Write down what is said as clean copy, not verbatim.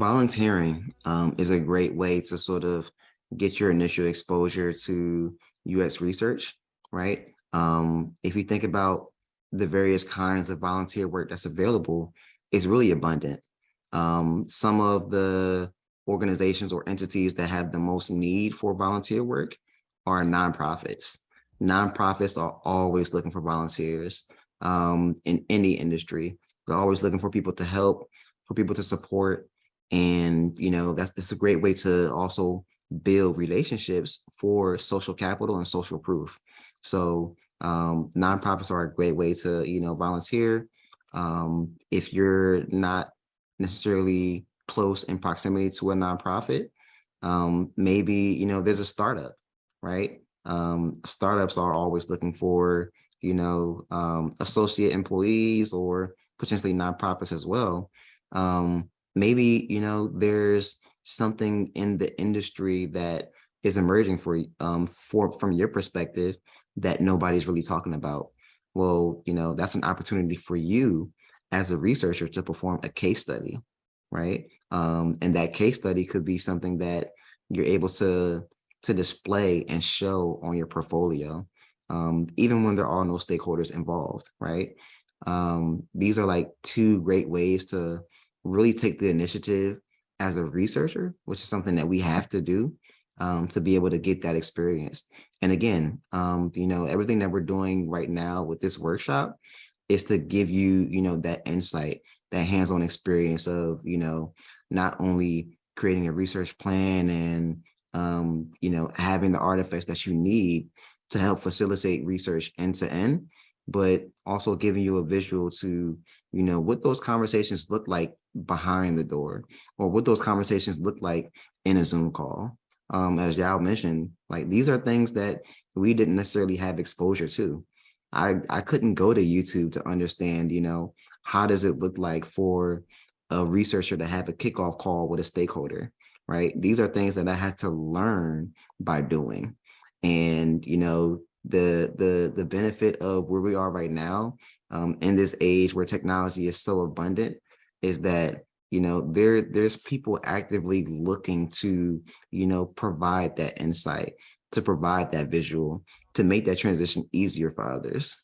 Volunteering is a great way to sort of get your initial exposure to UX research, right? If you think about the various kinds of volunteer work that's available, it's really abundant. Some of the organizations or entities that have the most need for volunteer work are nonprofits. Nonprofits are always looking for volunteers in any industry. They're always looking for people to help, for people to support, and that's a great way to also build relationships for social capital and social proof. So nonprofits are a great way to volunteer. If you're not necessarily close in proximity to a nonprofit, maybe there's a startup, right? Startups are always looking for associate employees or potentially nonprofits as well. Maybe there's something in the industry that is emerging for from your perspective that nobody's really talking about. Well, that's an opportunity for you as a researcher to perform a case study, right? And that case study could be something that you're able to display and show on your portfolio, even when there are no stakeholders involved, right? These are like two great ways to really take the initiative as a researcher, which is something that we have to do to be able to get that experience. And again, everything that we're doing right now with this workshop is to give you, that insight, that hands-on experience of, not only creating a research plan and, having the artifacts that you need to help facilitate research end to end, but also giving you a visual to, what those conversations look like behind the door, or what those conversations look like in a Zoom call. As Yao mentioned, like these are things that we didn't necessarily have exposure to. I couldn't go to YouTube to understand, how does it look like for a researcher to have a kickoff call with a stakeholder, right? These are things that I had to learn by doing. And, the benefit of where we are right now, in this age where technology is so abundant, is that there's people actively looking to provide that insight, to provide that visual, to make that transition easier for others.